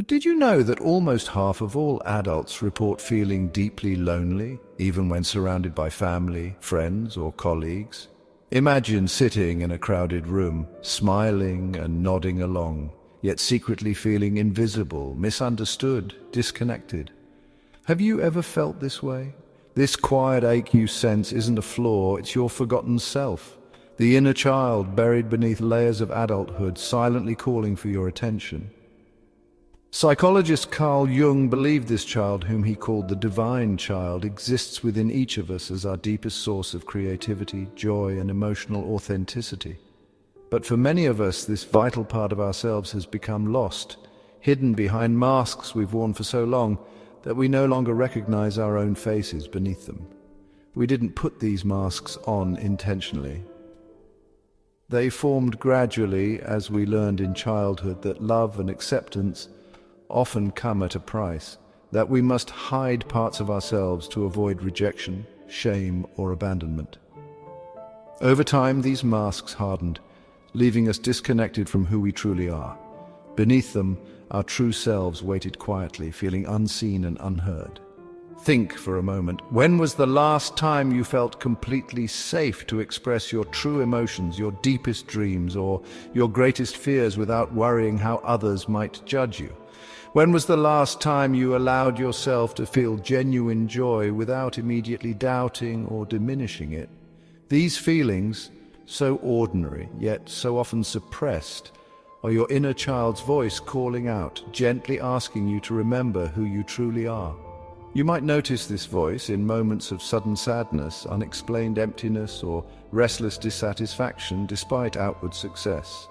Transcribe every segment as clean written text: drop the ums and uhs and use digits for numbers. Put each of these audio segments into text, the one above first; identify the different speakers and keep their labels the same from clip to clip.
Speaker 1: Did you know that almost half of all adults report feeling deeply lonely, even when surrounded by family, friends, or colleagues? Imagine sitting in a crowded room, smiling and nodding along, yet secretly feeling invisible, misunderstood, disconnected. Have you ever felt this way? This quiet ache you sense isn't a flaw, it's your forgotten self. The inner child buried beneath layers of adulthood, silently calling for your attention. Psychologist Carl Jung believed this child, whom he called the Divine Child, exists within each of us as our deepest source of creativity, joy, and emotional authenticity. But for many of us, this vital part of ourselves has become lost, hidden behind masks we've worn for so long that we no longer recognize our own faces beneath them. We didn't put these masks on intentionally. They formed gradually as we learned in childhood that love and acceptance often come at a price, that we must hide parts of ourselves to avoid rejection, shame, or abandonment. Over time, these masks hardened, leaving us disconnected from who we truly are. Beneath them, our true selves waited quietly, feeling unseen and unheard. Think for a moment, when was the last time you felt completely safe to express your true emotions, your deepest dreams, or your greatest fears without worrying how others might judge you? When was the last time you allowed yourself to feel genuine joy without immediately doubting or diminishing it? These feelings, so ordinary, yet so often suppressed, are your inner child's voice calling out, gently asking you to remember who you truly are. You might notice this voice in moments of sudden sadness, unexplained emptiness, or restless dissatisfaction despite outward success.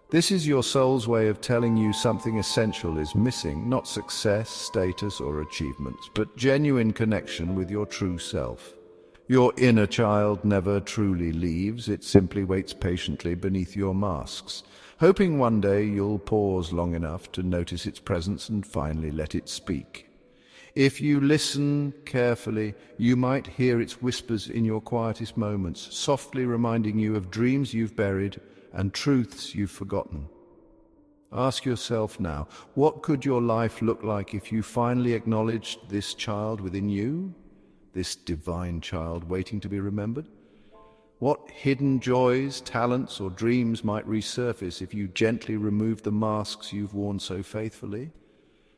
Speaker 1: This is your soul's way of telling you something essential is missing, not success, status, or achievements, but genuine connection with your true self. Your inner child never truly leaves, it simply waits patiently beneath your masks, hoping one day you'll pause long enough to notice its presence and finally let it speak. If you listen carefully, you might hear its whispers in your quietest moments, softly reminding you of dreams you've buried and truths you've forgotten. Ask yourself now, what could your life look like if you finally acknowledged this child within you, this divine child waiting to be remembered? What hidden joys, talents, or dreams might resurface if you gently removed the masks you've worn so faithfully?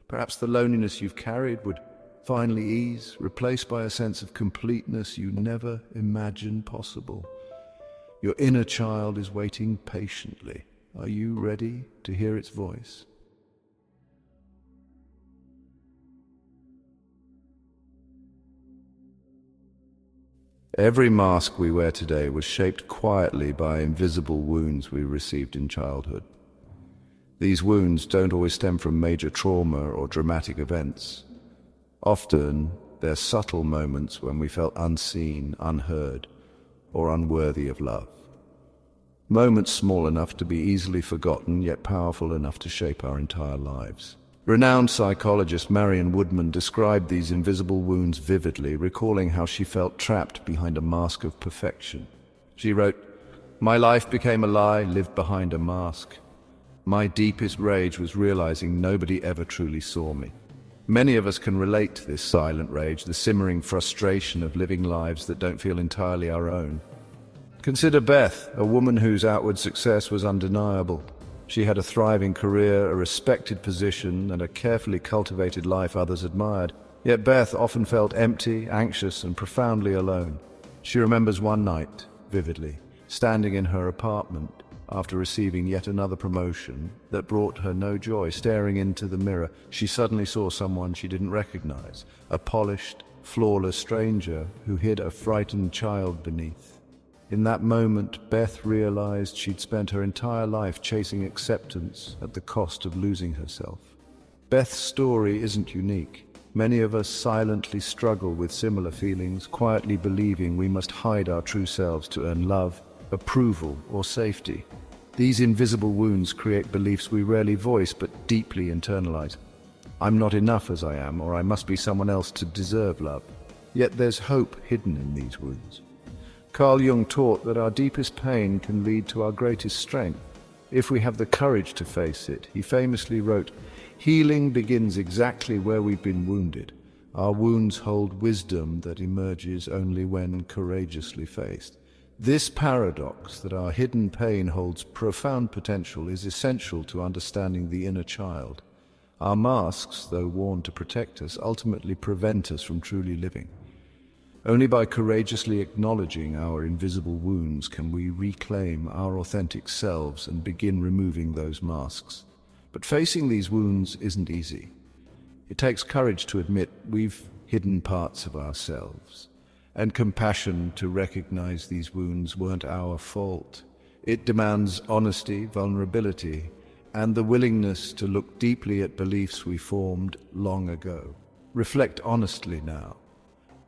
Speaker 1: Perhaps the loneliness you've carried would finally ease, replaced by a sense of completeness you never imagined possible. Your inner child is waiting patiently. Are you ready to hear its voice? Every mask we wear today was shaped quietly by invisible wounds we received in childhood. These wounds don't always stem from major trauma or dramatic events. Often, they're subtle moments when we felt unseen, unheard, or unworthy of love. Moments small enough to be easily forgotten, yet powerful enough to shape our entire lives. Renowned psychologist Marion Woodman described these invisible wounds vividly, recalling how she felt trapped behind a mask of perfection. She wrote, "My life became a lie lived behind a mask. My deepest rage was realizing nobody ever truly saw me." Many of us can relate to this silent rage, the simmering frustration of living lives that don't feel entirely our own. Consider Beth, a woman whose outward success was undeniable. She had a thriving career, a respected position, and a carefully cultivated life others admired. Yet Beth often felt empty, anxious, and profoundly alone. She remembers one night, vividly, standing in her apartment after receiving yet another promotion that brought her no joy. Staring into the mirror, she suddenly saw someone she didn't recognize, a polished, flawless stranger who hid a frightened child beneath. In that moment, Beth realized she'd spent her entire life chasing acceptance at the cost of losing herself. Beth's story isn't unique. Many of us silently struggle with similar feelings, quietly believing we must hide our true selves to earn love, approval, or safety. These invisible wounds create beliefs we rarely voice but deeply internalize. I'm not enough as I am, or I must be someone else to deserve love. Yet there's hope hidden in these wounds. Carl Jung taught that our deepest pain can lead to our greatest strength. if we have the courage to face it. He famously wrote, "Healing begins exactly where we've been wounded. Our wounds hold wisdom that emerges only when courageously faced." This paradox, that our hidden pain holds profound potential, is essential to understanding the inner child. Our masks, though worn to protect us, ultimately prevent us from truly living. Only by courageously acknowledging our invisible wounds can we reclaim our authentic selves and begin removing those masks. But facing these wounds isn't easy. It takes courage to admit we've hidden parts of ourselves, and compassion to recognize these wounds weren't our fault. It demands honesty, vulnerability, and the willingness to look deeply at beliefs we formed long ago. Reflect honestly now.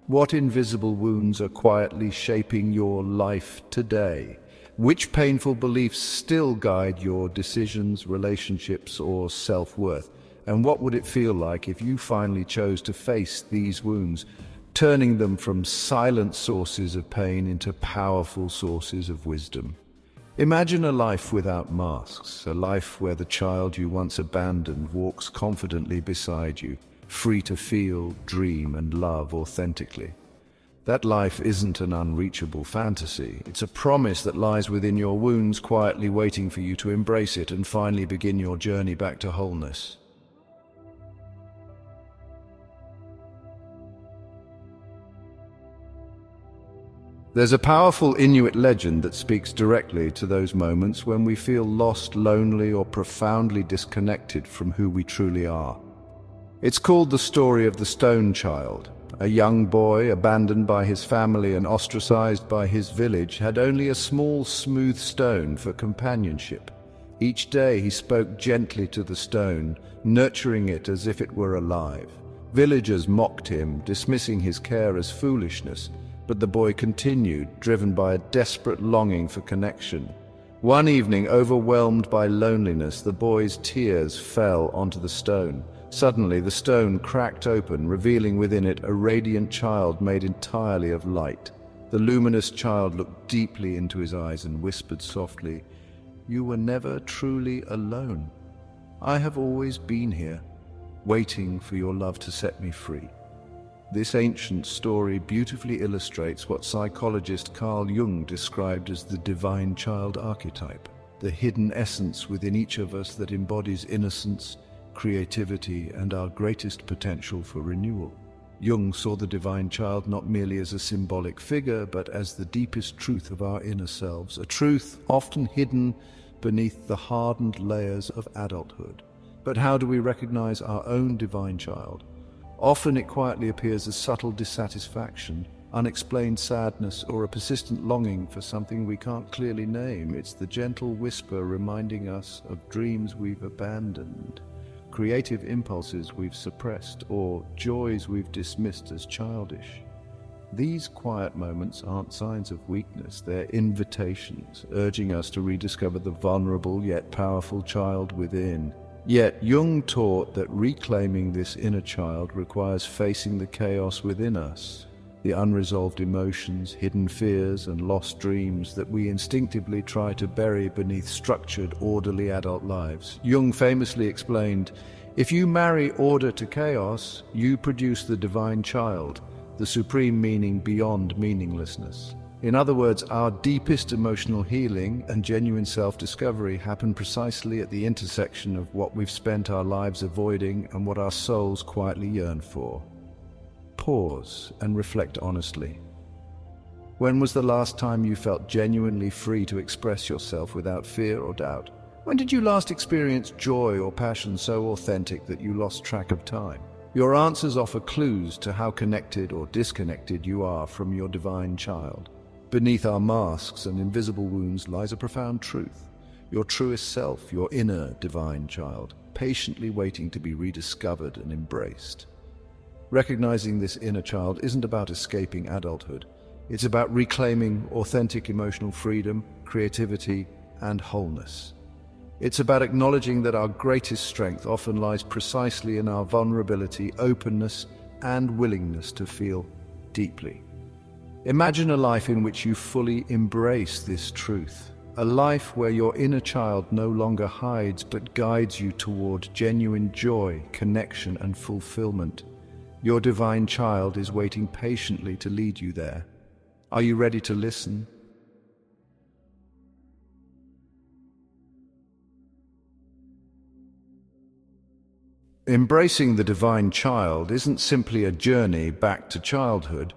Speaker 1: What invisible wounds are quietly shaping your life today? Which painful beliefs still guide your decisions, relationships, or self-worth? And what would it feel like if you finally chose to face these wounds, turning them from silent sources of pain into powerful sources of wisdom? Imagine a life without masks, a life where the child you once abandoned walks confidently beside you, free to feel, dream, and love authentically. That life isn't an unreachable fantasy. It's a promise that lies within your wounds, quietly waiting for you to embrace it and finally begin your journey back to wholeness. There's a powerful Inuit legend that speaks directly to those moments when we feel lost, lonely, or profoundly disconnected from who we truly are. It's called the story of the Stone Child. A young boy, abandoned by his family and ostracized by his village, had only a small, smooth stone for companionship. Each day he spoke gently to the stone, nurturing it as if it were alive. Villagers mocked him, dismissing his care as foolishness, but the boy continued, driven by a desperate longing for connection. One evening, overwhelmed by loneliness, the boy's tears fell onto the stone. Suddenly, the stone cracked open, revealing within it a radiant child made entirely of light. The luminous child looked deeply into his eyes and whispered softly, "You were never truly alone. I have always been here, waiting for your love to set me free." This ancient story beautifully illustrates what psychologist Carl Jung described as the Divine Child Archetype, the hidden essence within each of us that embodies innocence, creativity, and our greatest potential for renewal. Jung saw the divine child not merely as a symbolic figure, but as the deepest truth of our inner selves, a truth often hidden beneath the hardened layers of adulthood. But how do we recognize our own divine child? Often it quietly appears as subtle dissatisfaction, unexplained sadness, or a persistent longing for something we can't clearly name. It's the gentle whisper reminding us of dreams we've abandoned, creative impulses we've suppressed, or joys we've dismissed as childish. These quiet moments aren't signs of weakness, they're invitations, urging us to rediscover the vulnerable yet powerful child within. Yet Jung taught that reclaiming this inner child requires facing the chaos within us, the unresolved emotions, hidden fears, and lost dreams that we instinctively try to bury beneath structured, orderly adult lives. Jung famously explained, "If you marry order to chaos, you produce the divine child, the supreme meaning beyond meaninglessness." In other words, our deepest emotional healing and genuine self-discovery happen precisely at the intersection of what we've spent our lives avoiding and what our souls quietly yearn for. Pause and reflect honestly. When was the last time you felt genuinely free to express yourself without fear or doubt? When did you last experience joy or passion so authentic that you lost track of time? Your answers offer clues to how connected or disconnected you are from your divine child. Beneath our masks and invisible wounds lies a profound truth. Your truest self, your inner divine child, patiently waiting to be rediscovered and embraced. Recognizing this inner child isn't about escaping adulthood. It's about reclaiming authentic emotional freedom, creativity, and wholeness. It's about acknowledging that our greatest strength often lies precisely in our vulnerability, openness, and willingness to feel deeply. Imagine a life in which you fully embrace this truth, a life where your inner child no longer hides but guides you toward genuine joy, connection, and fulfillment. Your divine child is waiting patiently to lead you there. Are you ready to listen? Embracing the divine child isn't simply a journey back to childhood.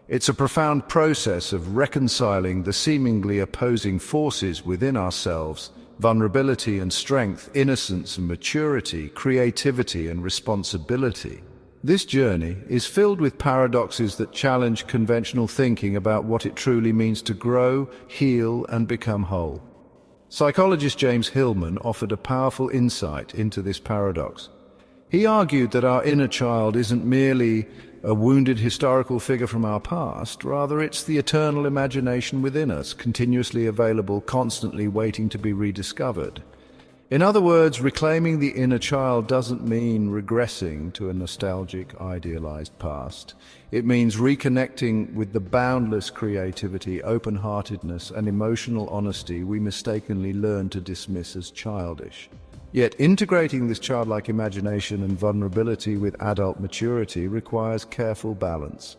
Speaker 1: It's a profound process of reconciling the seemingly opposing forces within ourselves: vulnerability and strength, innocence and maturity, creativity and responsibility. This journey is filled with paradoxes that challenge conventional thinking about what it truly means to grow, heal, and become whole. Psychologist James Hillman offered a powerful insight into this paradox. He argued that our inner child isn't merely a wounded historical figure from our past, rather it's the eternal imagination within us, continuously available, constantly waiting to be rediscovered. In other words, reclaiming the inner child doesn't mean regressing to a nostalgic, idealized past. It means reconnecting with the boundless creativity, open-heartedness, and emotional honesty we mistakenly learn to dismiss as childish. Yet integrating this childlike imagination and vulnerability with adult maturity requires careful balance.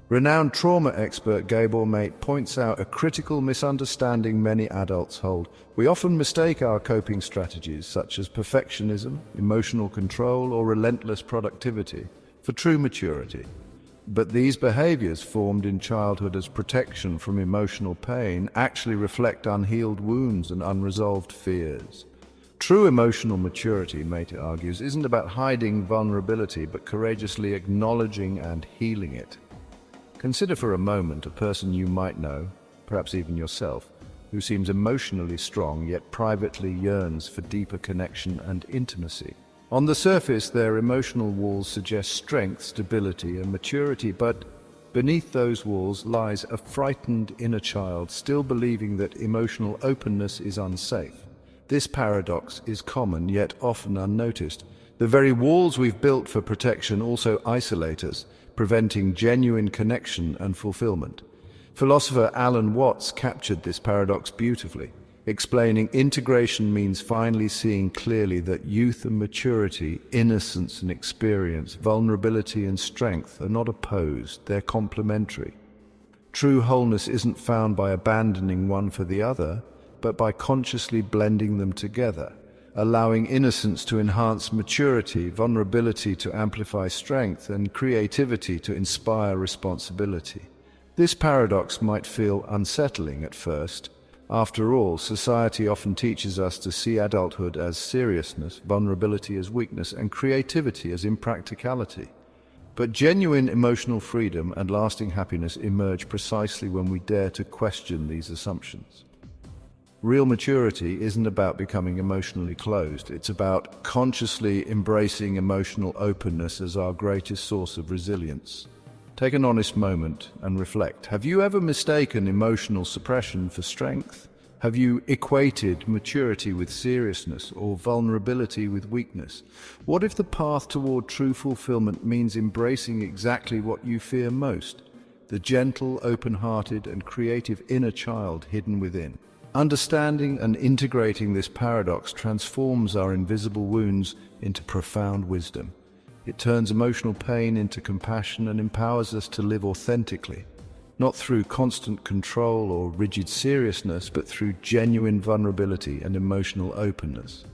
Speaker 1: Renowned trauma expert Gabor Mate points out a critical misunderstanding many adults hold. We often mistake our coping strategies, such as perfectionism, emotional control, or relentless productivity, for true maturity. But these behaviors, formed in childhood as protection from emotional pain, actually reflect unhealed wounds and unresolved fears. True emotional maturity, Mate argues, isn't about hiding vulnerability, but courageously acknowledging and healing it. Consider for a moment a person you might know, perhaps even yourself, who seems emotionally strong yet privately yearns for deeper connection and intimacy. On the surface, their emotional walls suggest strength, stability, and maturity, but beneath those walls lies a frightened inner child still believing that emotional openness is unsafe. This paradox is common, yet often unnoticed. The very walls we've built for protection also isolate us, preventing genuine connection and fulfillment. Philosopher Alan Watts captured this paradox beautifully, explaining integration means finally seeing clearly that youth and maturity, innocence and experience, vulnerability and strength are not opposed, they're complementary. True wholeness isn't found by abandoning one for the other, but by consciously blending them together, allowing innocence to enhance maturity, vulnerability to amplify strength, and creativity to inspire responsibility. This paradox might feel unsettling at first. After all, society often teaches us to see adulthood as seriousness, vulnerability as weakness, and creativity as impracticality. But genuine emotional freedom and lasting happiness emerge precisely when we dare to question these assumptions. Real maturity isn't about becoming emotionally closed. It's about consciously embracing emotional openness as our greatest source of resilience. Take an honest moment and reflect. Have you ever mistaken emotional suppression for strength? Have you equated maturity with seriousness or vulnerability with weakness? What if the path toward true fulfillment means embracing exactly what you fear most? The gentle, open-hearted, and creative inner child hidden within. Understanding and integrating this paradox transforms our invisible wounds into profound wisdom. It turns emotional pain into compassion and empowers us to live authentically, not through constant control or rigid seriousness, but through genuine vulnerability and emotional openness.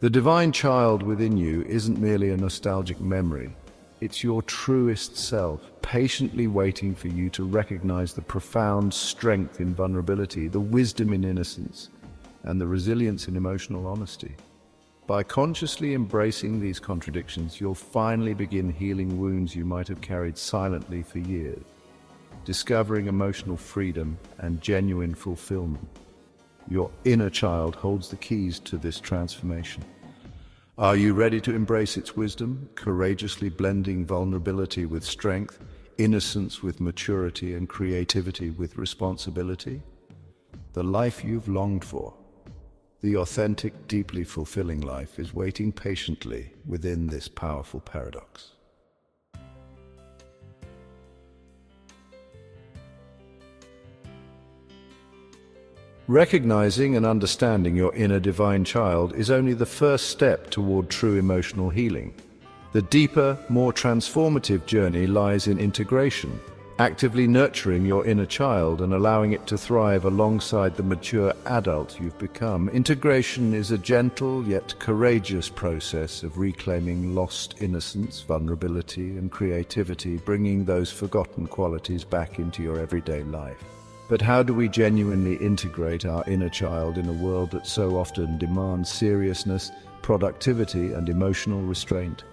Speaker 1: The divine child within you isn't merely a nostalgic memory. It's your truest self, patiently waiting for you to recognize the profound strength in vulnerability, the wisdom in innocence, and the resilience in emotional honesty. By consciously embracing these contradictions, you'll finally begin healing wounds you might have carried silently for years, discovering emotional freedom and genuine fulfillment. Your inner child holds the keys to this transformation. Are you ready to embrace its wisdom, courageously blending vulnerability with strength, innocence with maturity, and creativity with responsibility? The life you've longed for, the authentic, deeply fulfilling life, is waiting patiently within this powerful paradox. Recognizing and understanding your inner divine child is only the first step toward true emotional healing. The deeper, more transformative journey lies in integration, actively nurturing your inner child and allowing it to thrive alongside the mature adult you've become. Integration is a gentle yet courageous process of reclaiming lost innocence, vulnerability, and creativity, bringing those forgotten qualities back into your everyday life. But how do we genuinely integrate our inner child in a world that so often demands seriousness, productivity, and emotional restraint?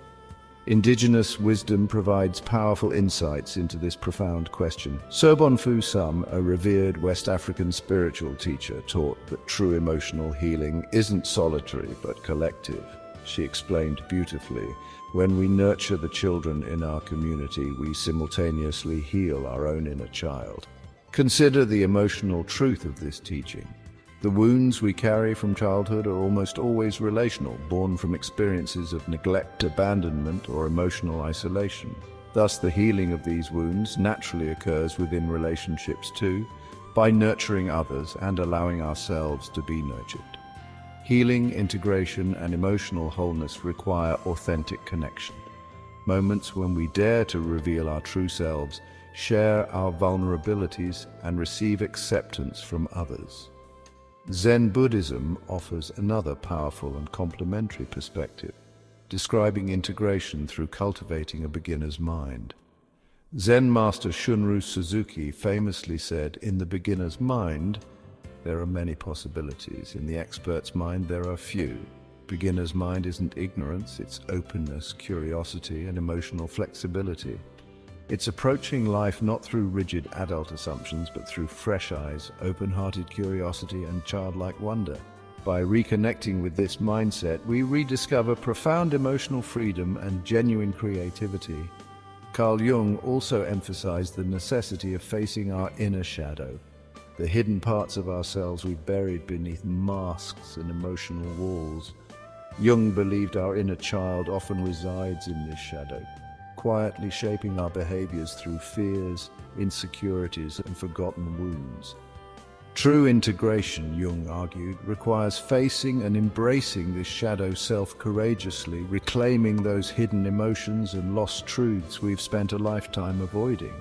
Speaker 1: Indigenous wisdom provides powerful insights into this profound question. Sobonfu Sam, a revered West African spiritual teacher, taught that true emotional healing isn't solitary but collective. She explained beautifully, when we nurture the children in our community, we simultaneously heal our own inner child. Consider the emotional truth of this teaching. The wounds we carry from childhood are almost always relational, born from experiences of neglect, abandonment, or emotional isolation. Thus, the healing of these wounds naturally occurs within relationships too, by nurturing others and allowing ourselves to be nurtured. Healing, integration, and emotional wholeness require authentic connection. Moments when we dare to reveal our true selves, share our vulnerabilities, and receive acceptance from others. Zen Buddhism offers another powerful and complementary perspective, describing integration through cultivating a beginner's mind. Zen master Shunryu Suzuki famously said, "In the beginner's mind, there are many possibilities. In the expert's mind, there are few. Beginner's mind isn't ignorance, it's openness, curiosity, and emotional flexibility. It's approaching life not through rigid adult assumptions, but through fresh eyes, open-hearted curiosity, and childlike wonder. By reconnecting with this mindset, we rediscover profound emotional freedom and genuine creativity." Carl Jung also emphasized the necessity of facing our inner shadow, the hidden parts of ourselves we buried beneath masks and emotional walls. Jung believed our inner child often resides in this shadow, quietly shaping our behaviors through fears, insecurities, and forgotten wounds. True integration, Jung argued, requires facing and embracing this shadow self courageously, reclaiming those hidden emotions and lost truths we've spent a lifetime avoiding.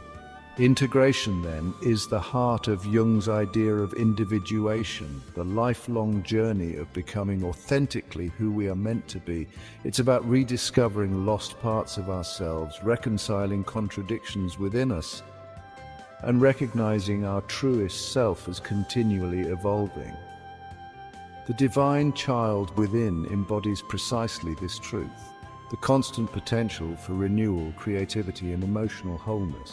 Speaker 1: Integration, then, is the heart of Jung's idea of individuation, the lifelong journey of becoming authentically who we are meant to be. It's about rediscovering lost parts of ourselves, reconciling contradictions within us, and recognizing our truest self as continually evolving. The divine child within embodies precisely this truth, the constant potential for renewal, creativity, and emotional wholeness.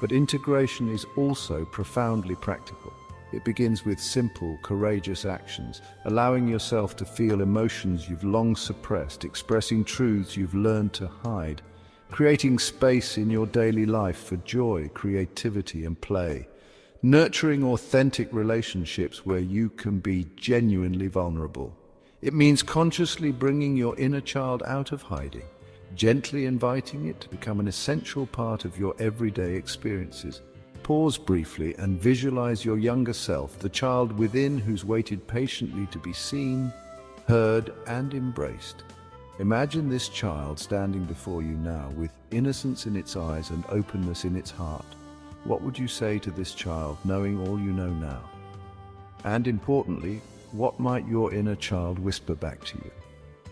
Speaker 1: But integration is also profoundly practical. It begins with simple, courageous actions, allowing yourself to feel emotions you've long suppressed, expressing truths you've learned to hide, creating space in your daily life for joy, creativity, and play, nurturing authentic relationships where you can be genuinely vulnerable. It means consciously bringing your inner child out of hiding, gently inviting it to become an essential part of your everyday experiences. Pause briefly and visualize your younger self, the child within who's waited patiently to be seen, heard, and embraced. Imagine this child standing before you now with innocence in its eyes and openness in its heart. What would you say to this child, knowing all you know now? And importantly, what might your inner child whisper back to you?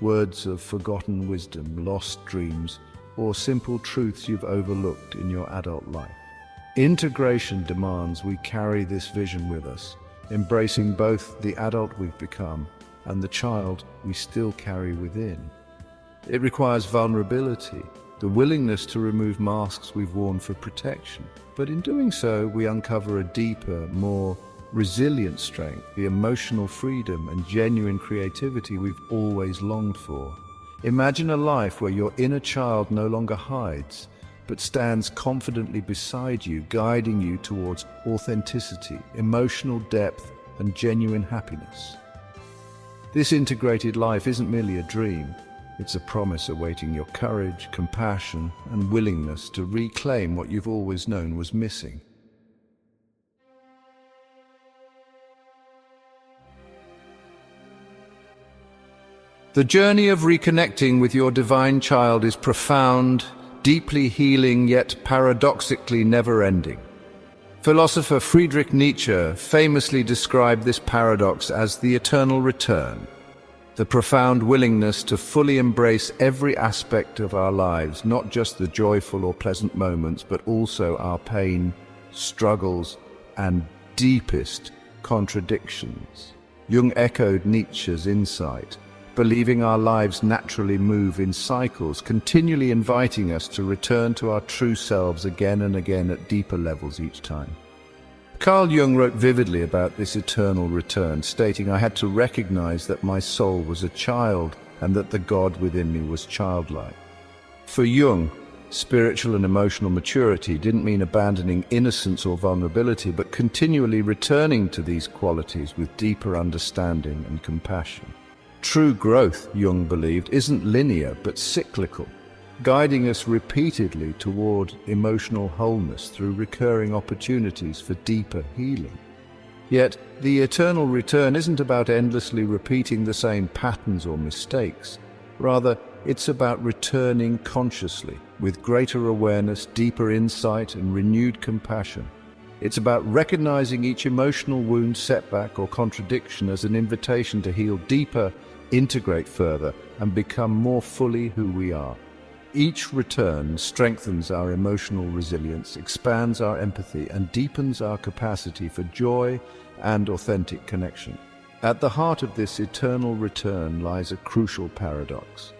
Speaker 1: Words of forgotten wisdom, lost dreams, or simple truths you've overlooked in your adult life. Integration demands we carry this vision with us, embracing both the adult we've become and the child we still carry within. It requires vulnerability, the willingness to remove masks we've worn for protection. But in doing so, we uncover a deeper, more resilient strength, the emotional freedom and genuine creativity we've always longed for. Imagine a life where your inner child no longer hides, but stands confidently beside you, guiding you towards authenticity, emotional depth, and genuine happiness. This integrated life isn't merely a dream, it's a promise awaiting your courage, compassion, and willingness to reclaim what you've always known was missing. The journey of reconnecting with your divine child is profound, deeply healing, yet paradoxically never-ending. Philosopher Friedrich Nietzsche famously described this paradox as the eternal return, the profound willingness to fully embrace every aspect of our lives, not just the joyful or pleasant moments, but also our pain, struggles, and deepest contradictions. Jung echoed Nietzsche's insight, believing our lives naturally move in cycles, continually inviting us to return to our true selves again and again at deeper levels each time. Carl Jung wrote vividly about this eternal return, stating, "I had to recognize that my soul was a child and that the God within me was childlike." For Jung, spiritual and emotional maturity didn't mean abandoning innocence or vulnerability, but continually returning to these qualities with deeper understanding and compassion. True growth, Jung believed, isn't linear but cyclical, guiding us repeatedly toward emotional wholeness through recurring opportunities for deeper healing. Yet, the eternal return isn't about endlessly repeating the same patterns or mistakes. Rather, it's about returning consciously, with greater awareness, deeper insight, and renewed compassion. It's about recognizing each emotional wound, setback, or contradiction as an invitation to heal deeper, integrate further, and become more fully who we are. Each return strengthens our emotional resilience, expands our empathy, and deepens our capacity for joy and authentic connection. At the heart of this eternal return lies a crucial paradox: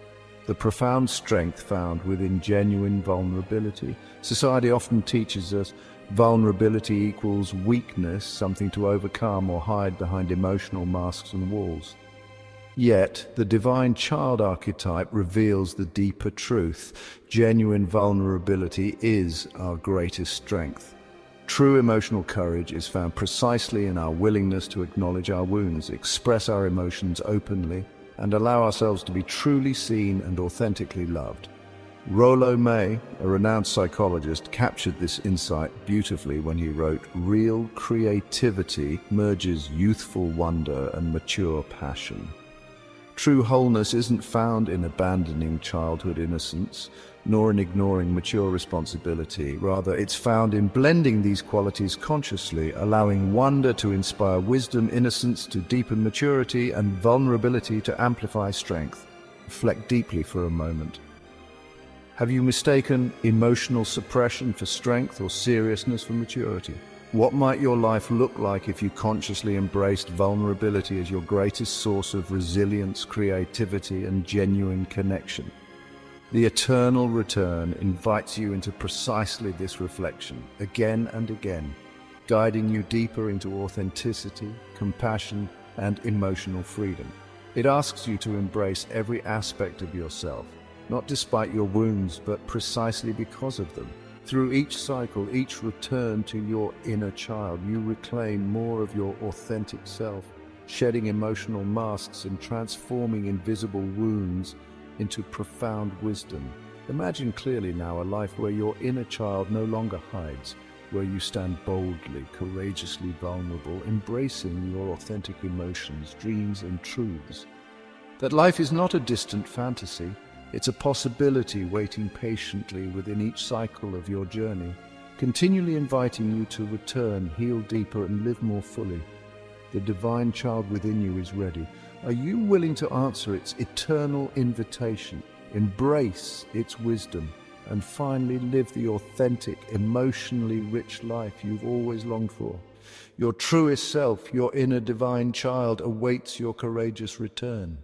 Speaker 1: the profound strength found within genuine vulnerability. Society often teaches us vulnerability equals weakness, something to overcome or hide behind emotional masks and walls. Yet, the Divine Child Archetype reveals the deeper truth. Genuine vulnerability is our greatest strength. True emotional courage is found precisely in our willingness to acknowledge our wounds, express our emotions openly, and allow ourselves to be truly seen and authentically loved. Rollo May, a renowned psychologist, captured this insight beautifully when he wrote, "Real creativity merges youthful wonder and mature passion." True wholeness isn't found in abandoning childhood innocence, nor in ignoring mature responsibility. Rather, it's found in blending these qualities consciously, allowing wonder to inspire wisdom, innocence to deepen maturity, and vulnerability to amplify strength. Reflect deeply for a moment. Have you mistaken emotional suppression for strength or seriousness for maturity? What might your life look like if you consciously embraced vulnerability as your greatest source of resilience, creativity, and genuine connection? The eternal return invites you into precisely this reflection, again and again, guiding you deeper into authenticity, compassion, and emotional freedom. It asks you to embrace every aspect of yourself, not despite your wounds, but precisely because of them. Through each cycle, each return to your inner child, you reclaim more of your authentic self, shedding emotional masks and transforming invisible wounds into profound wisdom. Imagine clearly now a life where your inner child no longer hides, where you stand boldly, courageously vulnerable, embracing your authentic emotions, dreams, and truths. That life is not a distant fantasy. It's a possibility waiting patiently within each cycle of your journey, continually inviting you to return, heal deeper, and live more fully. The divine child within you is ready. Are you willing to answer its eternal invitation, embrace its wisdom, and finally live the authentic, emotionally rich life you've always longed for? Your truest self, your inner divine child, awaits your courageous return.